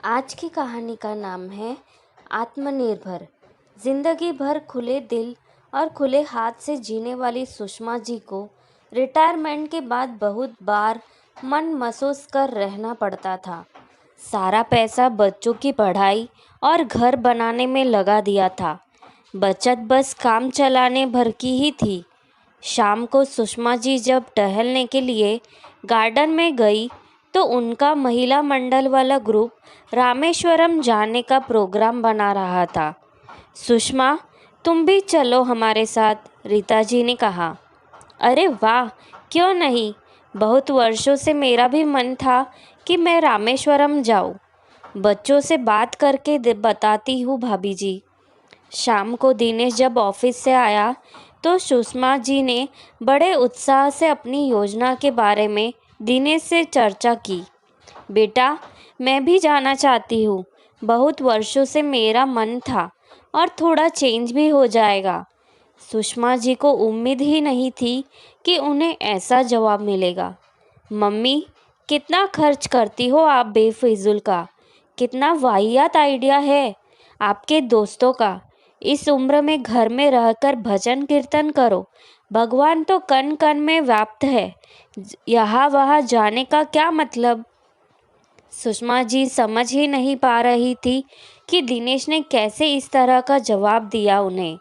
आज की कहानी का नाम है आत्मनिर्भर। जिंदगी भर खुले दिल और खुले हाथ से जीने वाली सुषमा जी को रिटायरमेंट के बाद बहुत बार मन महसूस कर रहना पड़ता था। सारा पैसा बच्चों की पढ़ाई और घर बनाने में लगा दिया था। बचत बस काम चलाने भर की ही थी। शाम को सुषमा जी जब टहलने के लिए गार्डन में गई तो उनका महिला मंडल वाला ग्रुप रामेश्वरम जाने का प्रोग्राम बना रहा था। सुषमा, तुम भी चलो हमारे साथ, रीता जी ने कहा। अरे वाह, क्यों नहीं। बहुत वर्षों से मेरा भी मन था कि मैं रामेश्वरम जाऊं। बच्चों से बात करके बताती हूँ भाभी जी। शाम को दिनेश जब ऑफिस से आया तो सुषमा जी ने बड़े उत्साह से अपनी योजना के बारे में दिनेश से चर्चा की। बेटा, मैं भी जाना चाहती हूँ। बहुत वर्षों से मेरा मन था और थोड़ा चेंज भी हो जाएगा। सुषमा जी को उम्मीद ही नहीं थी कि उन्हें ऐसा जवाब मिलेगा। मम्मी, कितना खर्च करती हो आप बेफिजूल का। कितना वाहियात आइडिया है आपके दोस्तों का। इस उम्र में घर में रहकर भजन कीर्तन करो। भगवान तो कण कण में व्याप्त है। यहाँ वहाँ जाने का क्या मतलब। सुषमा जी समझ ही नहीं पा रही थी कि दिनेश ने कैसे इस तरह का जवाब दिया उन्हें।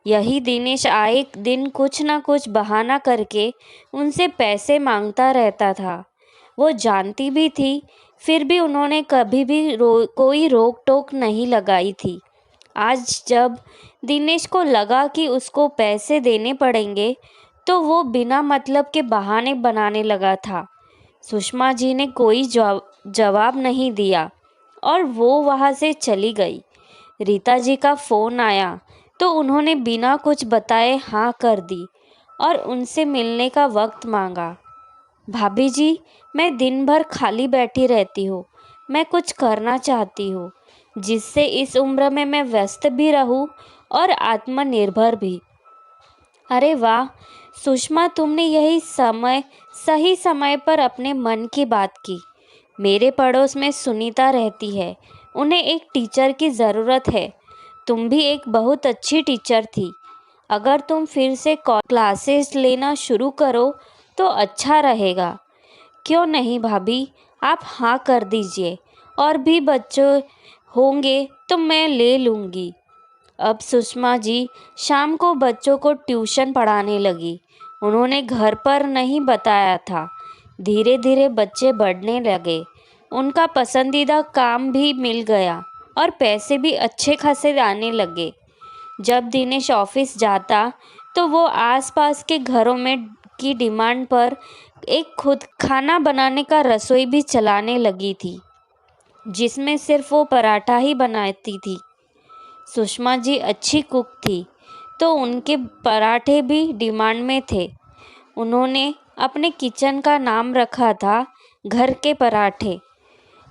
यही दिनेश आए दिन कुछ न कुछ बहाना करके उनसे पैसे मांगता रहता था। वो जानती भी थी, फिर भी उन्होंने कभी भी कोई रोक टोक नहीं लगाई थी। आज जब दिनेश को लगा कि उसको पैसे देने पड़ेंगे तो वो बिना मतलब के बहाने बनाने लगा था। सुषमा जी ने कोई जवाब नहीं दिया और वो वहाँ से चली गई। रीता जी का फ़ोन आया तो उन्होंने बिना कुछ बताए हाँ कर दी और उनसे मिलने का वक्त मांगा। भाभी जी, मैं दिन भर खाली बैठी रहती हूँ। मैं कुछ करना चाहती हूँ जिससे इस उम्र में मैं व्यस्त भी रहूँ और आत्मनिर्भर भी। अरे वाह सुषमा, तुमने सही समय पर अपने मन की बात की। मेरे पड़ोस में सुनीता रहती है। उन्हें एक टीचर की ज़रूरत है। तुम भी एक बहुत अच्छी टीचर थी। अगर तुम फिर से क्लासेस लेना शुरू करो तो अच्छा रहेगा। क्यों नहीं भाभी, आप हाँ कर दीजिए। और भी बच्चे होंगे तो मैं ले लूँगी। अब सुषमा जी शाम को बच्चों को ट्यूशन पढ़ाने लगी। उन्होंने घर पर नहीं बताया था। धीरे धीरे बच्चे बढ़ने लगे। उनका पसंदीदा काम भी मिल गया और पैसे भी अच्छे खासे आने लगे। जब दिनेश ऑफिस जाता तो वो आसपास के घरों में की डिमांड पर एक खुद खाना बनाने का रसोई भी चलाने लगी थी, जिसमें सिर्फ वो पराठा ही बनाती थी। सुषमा जी अच्छी कुक थी तो उनके पराठे भी डिमांड में थे। उन्होंने अपने किचन का नाम रखा था घर के पराठे।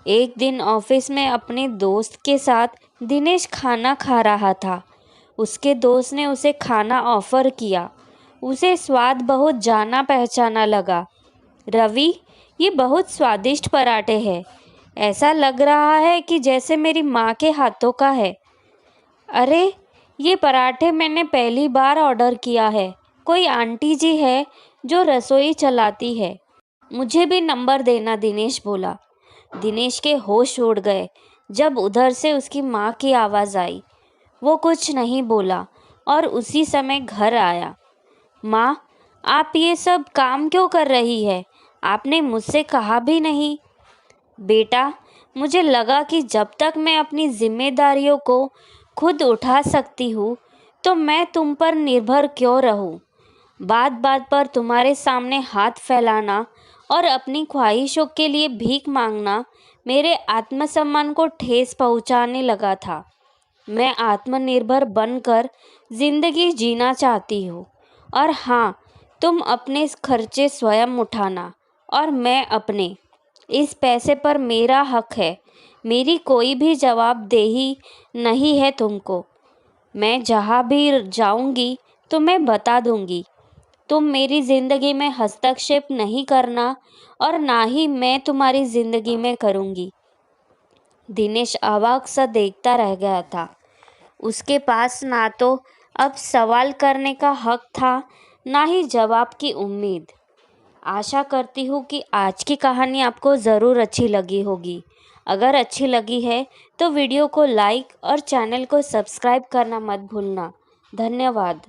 एक दिन ऑफिस में अपने दोस्त के साथ दिनेश खाना खा रहा था। उसके दोस्त ने उसे खाना ऑफर किया। उसे स्वाद बहुत जाना पहचाना लगा। रवि, ये बहुत स्वादिष्ट पराठे हैं। ऐसा लग रहा है कि जैसे मेरी माँ के हाथों का है। अरे, ये पराठे मैंने पहली बार ऑर्डर किया है। कोई आंटी जी है जो रसोई चलाती है। मुझे भी नंबर देना, दिनेश बोला। दिनेश के होश उड़ गए जब उधर से उसकी माँ की आवाज़ आई। वो कुछ नहीं बोला और उसी समय घर आया। माँ, आप ये सब काम क्यों कर रही है? आपने मुझसे कहा भी नहीं। बेटा, मुझे लगा कि जब तक मैं अपनी जिम्मेदारियों को खुद उठा सकती हूँ तो मैं तुम पर निर्भर क्यों रहूँ। बात बात पर तुम्हारे सामने हाथ फैलाना और अपनी ख्वाहिशों के लिए भीख मांगना मेरे आत्मसम्मान को ठेस पहुँचाने लगा था। मैं आत्मनिर्भर बनकर ज़िंदगी जीना चाहती हूँ। और हाँ, तुम अपने खर्चे स्वयं उठाना और मैं अपने। इस पैसे पर मेरा हक है। मेरी कोई भी जवाबदेही नहीं है तुमको। मैं जहाँ भी जाऊँगी तुम्हें बता दूँगी। तुम मेरी ज़िंदगी में हस्तक्षेप नहीं करना और ना ही मैं तुम्हारी ज़िंदगी में करूँगी। दिनेश अवाक सा देखता रह गया था। उसके पास ना तो अब सवाल करने का हक था, ना ही जवाब की उम्मीद। आशा करती हूँ कि आज की कहानी आपको ज़रूर अच्छी लगी होगी। अगर अच्छी लगी है तो वीडियो को लाइक और चैनल को सब्सक्राइब करना मत भूलना। धन्यवाद।